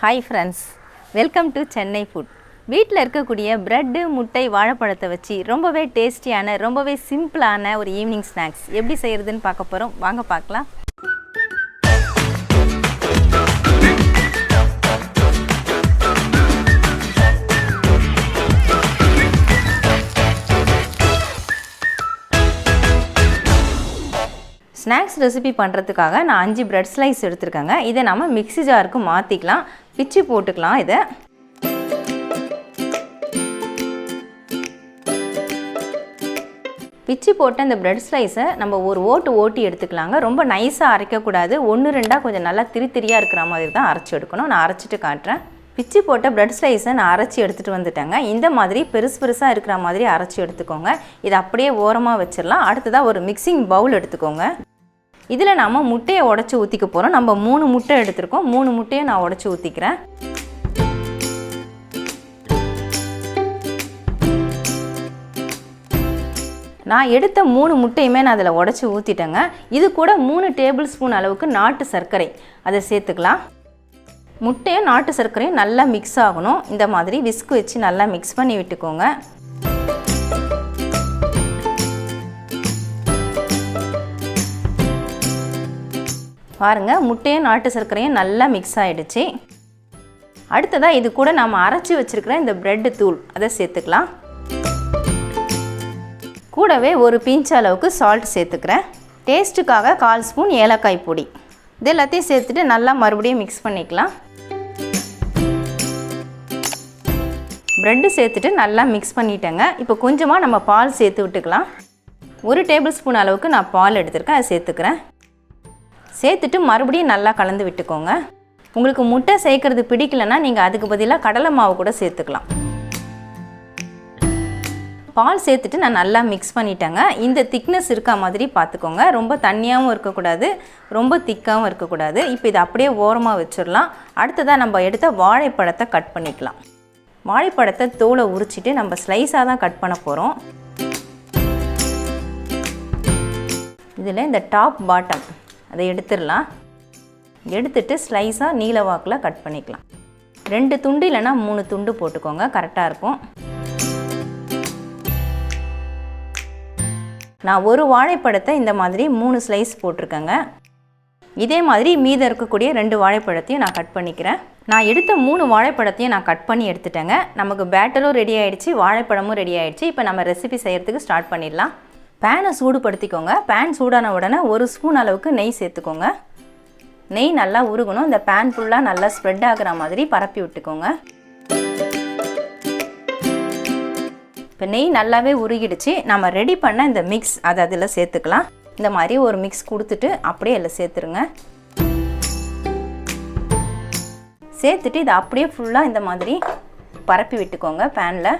Hi friends, welcome to Chennai food. வீட்டில் இருக்கக்கூடிய bread, முட்டை, வாழைப்பழத்தை வச்சு ரொம்பவே டேஸ்டியான, ரொம்பவே சிம்பிளான ஒரு ஈவினிங் ஸ்நாக்ஸ் எப்படி செய்கிறதுன்னு பார்க்க போகிறோம். வாங்க பார்க்கலாம். ஸ்நாக்ஸ் ரெசிபி பண்ணுறதுக்காக நான் 5 பிரெட் ஸ்லைஸ் எடுத்துருக்கேங்க. இதை நம்ம மிக்ஸி ஜாருக்கு மாற்றிக்கலாம், பிச்சு போட்டுக்கலாம். இதை பிச்சு போட்ட இந்த பிரெட் ஸ்லைஸை நம்ம ஒரு ஓட்டி எடுத்துக்கலாங்க. ரொம்ப நைஸாக அரைக்கக்கூடாது. 1-2 கொஞ்சம் நல்லா திரியாக இருக்கிற மாதிரி தான் அரைச்சி எடுக்கணும். நான் அரைச்சிட்டு காட்டுறேன். பிச்சு போட்ட பிரெட் ஸ்லைஸை நான் அரைச்சி எடுத்துகிட்டு வந்துட்டேங்க. இந்த மாதிரி பெருசாக இருக்கிற மாதிரி அரைச்சி எடுத்துக்கோங்க. இதை அப்படியே ஓரமாக வச்சிடலாம். அடுத்ததாக ஒரு மிக்சிங் பவுல் எடுத்துக்கோங்க. இதில் நம்ம முட்டையை உடச்சி ஊற்றிக்க போகிறோம். நம்ம 3 முட்டை எடுத்துருக்கோம். 3 முட்டையை நான் உடச்சி ஊற்றிக்கிறேன். நான் எடுத்த 3 முட்டையுமே நான் அதில் உடச்சி ஊற்றிட்டேங்க. இது கூட 3 டேபிள் ஸ்பூன் அளவுக்கு நாட்டு சர்க்கரை அதை சேர்த்துக்கலாம். முட்டையும் நாட்டு சர்க்கரையும் நல்லா மிக்ஸ் ஆகணும். இந்த மாதிரி விஸ்க் வச்சு நல்லா மிக்ஸ் பண்ணி விட்டுக்கோங்க. பாருங்கள், முட்டையும் நாட்டு சர்க்கரையும் நல்லா மிக்ஸ் ஆகிடுச்சு. அடுத்ததாக இது கூட நம்ம அரைச்சி வச்சுருக்கிற இந்த பிரெட்டு தூள் அதை சேர்த்துக்கலாம். கூடவே ஒரு பிஞ்ச் அளவுக்கு சால்ட் சேர்த்துக்கிறேன். டேஸ்ட்டுக்காக 1/4 ஸ்பூன் ஏலக்காய் பொடி. இது எல்லாத்தையும் சேர்த்துட்டு நல்லா மறுபடியும் மிக்ஸ் பண்ணிக்கலாம். ப்ரெட்டு சேர்த்துட்டு நல்லா மிக்ஸ் பண்ணிட்டேங்க. இப்போ கொஞ்சமாக நம்ம பால் சேர்த்து விட்டுக்கலாம். 1 டேபிள் ஸ்பூன் அளவுக்கு நான் பால் எடுத்துருக்கேன், அதை சேர்த்துக்கிறேன். சேர்த்துட்டு மறுபடியும் நல்லா கலந்து விட்டுக்கோங்க. உங்களுக்கு முட்டை சேர்க்கறது பிடிக்கலன்னா நீங்கள் அதுக்கு பதிலாக கடலை மாவு கூட சேர்த்துக்கலாம். பால் சேர்த்துட்டு நான் நல்லா மிக்ஸ் பண்ணிட்டேங்க. இந்த திக்னஸ் இருக்க மாதிரி பார்த்துக்கோங்க. ரொம்ப தண்ணியாகவும் இருக்கக்கூடாது, ரொம்ப திக்காகவும் இருக்கக்கூடாது. இப்போ இதை அப்படியே ஓரமாக வச்சிடலாம். அடுத்ததாக நம்ம எடுத்த வாழைப்பழத்தை கட் பண்ணிக்கலாம். வாழைப்பழத்தை தோலை உரிச்சிட்டு நம்ம ஸ்லைஸாக தான் கட் பண்ண போகிறோம். இதில் இந்த டாப் பாட்டம் அதை எடுத்துடலாம். எடுத்துட்டு ஸ்லைஸாக நீல வாக்கில் கட் பண்ணிக்கலாம். 2 துண்டு இல்லைன்னா 3 துண்டு போட்டுக்கோங்க, கரெக்டாக இருக்கும். நான் ஒரு வாழைப்பழத்தை இந்த மாதிரி 3 ஸ்லைஸ் போட்டிருக்கேங்க. இதே மாதிரி மீதம் இருக்கக்கூடிய 2 வாழைப்பழத்தையும் நான் கட் பண்ணிக்கிறேன். நான் எடுத்த 3 வாழைப்பழத்தையும் நான் கட் பண்ணி எடுத்துட்டேங்க. நமக்கு பேட்டரும் ரெடி ஆகிடுச்சு, வாழைப்பழமும் ரெடி ஆகிடுச்சு. இப்போ நம்ம ரெசிபி செய்கிறதுக்கு ஸ்டார்ட் பண்ணிடலாம். பேனை சூடுபடுத்திக்கோங்க. பேன் சூடான உடனே 1 ஸ்பூன் அளவுக்கு நெய் சேர்த்துக்கோங்க. நெய் நல்லா உருகணும். இந்த பேன் ஃபுல்லாக நல்லா ஸ்ப்ரெட் ஆகிற மாதிரி பரப்பி விட்டுக்கோங்க. இப்போ நெய் நல்லாவே உருகிடுச்சு. நம்ம ரெடி பண்ண இந்த மிக்ஸ் அதை அதில் சேர்த்துக்கலாம். இந்த மாதிரி ஒரு மிக்ஸ் கொடுத்துட்டு அப்படியே அதில் சேர்த்துருங்க. சேர்த்துட்டு இதை அப்படியே ஃபுல்லாக இந்த மாதிரி பரப்பி விட்டுக்கோங்க பேனில்.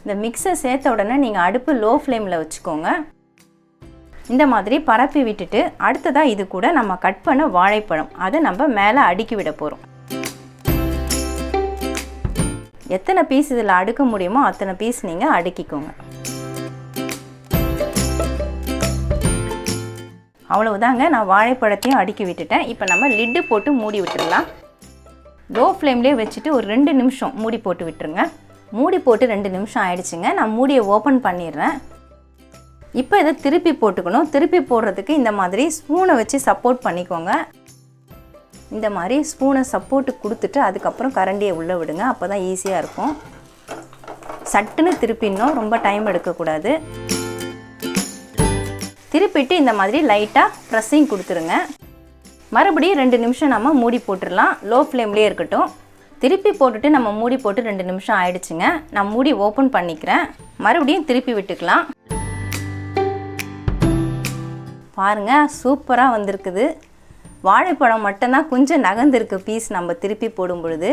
இந்த மிக்ஸை சேர்த்த உடனே நீங்கள் அடுப்பு லோ ஃப்ளேமில் வச்சுக்கோங்க. இந்த மாதிரி பரப்பி விட்டுட்டு அடுத்ததாக இது கூட நம்ம கட் பண்ண வாழைப்பழம் அதை நம்ம மேலே அடுக்கி விட போகிறோம். எத்தனை பீஸ் இதில் அடுக்க முடியுமோ அத்தனை பீஸ் நீங்கள் அடுக்கிக்கோங்க. அவ்வளவுதாங்க, நான் வாழைப்பழத்தையும் அடுக்கி விட்டுட்டேன். இப்போ நம்ம லிட்டு போட்டு மூடி விட்டுடலாம். லோ ஃப்ளேம்லேயே வச்சுட்டு ஒரு 2 நிமிஷம் மூடி போட்டு விட்டுருங்க. மூடி போட்டு 2 நிமிஷம் ஆயிடுச்சுங்க. நான் மூடியை ஓப்பன் பண்ணிடுறேன். இப்போ இதை திருப்பி போட்டுக்கணும். திருப்பி போடுறதுக்கு இந்த மாதிரி ஸ்பூனை வச்சு சப்போர்ட் பண்ணிக்கோங்க. இந்த மாதிரி ஸ்பூனை சப்போர்ட்டு கொடுத்துட்டு அதுக்கப்புறம் கரண்டியை உள்ளே விடுங்க. அப்போ தான் ஈஸியாக இருக்கும். சட்டுன்னு திருப்பிடணும், ரொம்ப டைம் எடுக்கக்கூடாது. திருப்பிட்டு இந்த மாதிரி லைட்டாக ப்ரெஸ்ஸிங் கொடுத்துருங்க. மறுபடியும் 2 நிமிஷம் நம்ம மூடி போட்டுடலாம். லோ ஃப்ளேம்லேயே இருக்கட்டும். திருப்பி போட்டுட்டு நம்ம மூடி போட்டு 2 நிமிஷம் ஆயிடுச்சுங்க. நான் மூடி ஓப்பன் பண்ணிக்கிறேன். மறுபடியும் திருப்பி விட்டுக்கலாம். பாருங்கள், சூப்பராக வந்திருக்குது. வாழைப்பழம் மட்டும்தான் கொஞ்சம் நகர்ந்துருக்கு பீஸ் நம்ம திருப்பி போடும் பொழுது.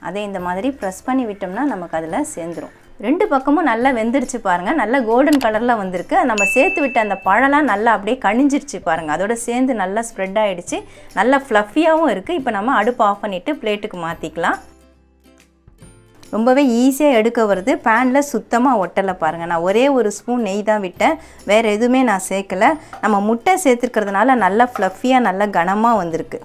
அதை இந்த மாதிரி ப்ரெஸ் பண்ணி விட்டோம்னா நமக்கு அதில் சேர்ந்துடும். 2 பக்கமும் நல்லா வெந்துருச்சு பாருங்கள். நல்லா கோல்டன் கலரில் வந்திருக்கு. நம்ம சேர்த்து விட்ட அந்த பழம்லாம் நல்லா அப்படியே கணிஞ்சிருச்சு பாருங்கள். அதோட சேர்ந்து நல்லா ஸ்ப்ரெட் ஆகிடுச்சு. நல்லா ஃப்ளஃபியாகவும் இருக்குது. இப்போ நம்ம அடுப்பு ஆஃப் பண்ணிவிட்டு பிளேட்டுக்கு மாற்றிக்கலாம். ரொம்பவே ஈஸியாக எடுக்க வருது. பேனில் சுத்தமாக ஒட்டலை பாருங்கள். நான் ஒரே ஒரு ஸ்பூன் நெய் தான் விட்டேன், வேறு எதுவுமே நான் சேர்க்கலை. நம்ம முட்டை சேர்த்துக்கிறதுனால நல்லா ஃப்ளஃபியாக நல்லா கனமாக வந்திருக்கு.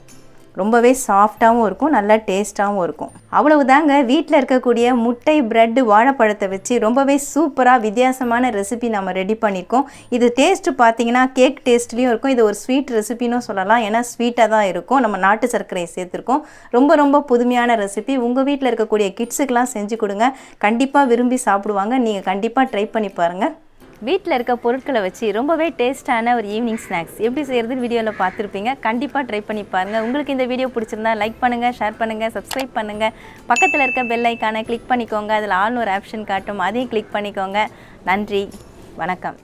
ரொம்பவே சாஃப்டாகவும் இருக்கும், நல்லா டேஸ்ட்டாகவும் இருக்கும். அவ்வளவுதாங்க, வீட்டில் இருக்கக்கூடிய முட்டை, பிரெட்டு, வாழைப்பழத்தை வச்சு ரொம்பவே சூப்பராக வித்தியாசமான ரெசிபி நம்ம ரெடி பண்ணியிருக்கோம். இது டேஸ்ட்டு பார்த்தீங்கன்னா கேக் டேஸ்ட்லேயும் இருக்கும். இது ஒரு ஸ்வீட் ரெசிபின்னு சொல்லலாம், ஏன்னா ஸ்வீட்டாக தான் இருக்கும். நம்ம நாட்டு சர்க்கரையை சேர்த்துருக்கோம். ரொம்ப புதுமையான ரெசிபி. உங்கள் வீட்டில் இருக்கக்கூடிய கிட்ஸுக்கெலாம் செஞ்சு கொடுங்க, கண்டிப்பாக விரும்பி சாப்பிடுவாங்க. நீங்கள் கண்டிப்பாக ட்ரை பண்ணி பாருங்கள். வீட்டில் இருக்க பொருட்களை வச்சு ரொம்பவே டேஸ்ட்டான ஒரு ஈவினிங் ஸ்நாக்ஸ் எப்படி செய்கிறதுன்னு வீடியோவில் பார்த்துருப்பீங்க. கண்டிப்பாக ட்ரை பண்ணி பாருங்கள். உங்களுக்கு இந்த வீடியோ பிடிச்சிருந்தா லைக் பண்ணுங்கள், ஷேர் பண்ணுங்கள், சப்ஸ்கிரைப் பண்ணுங்கள். பக்கத்தில் இருக்க பெல் ஐக்கானை கிளிக் பண்ணிக்கோங்க. அதில் ஆல் ஒரு ஆப்ஷன் காட்டும், அதையும் கிளிக் பண்ணிக்கோங்க. நன்றி, வணக்கம்.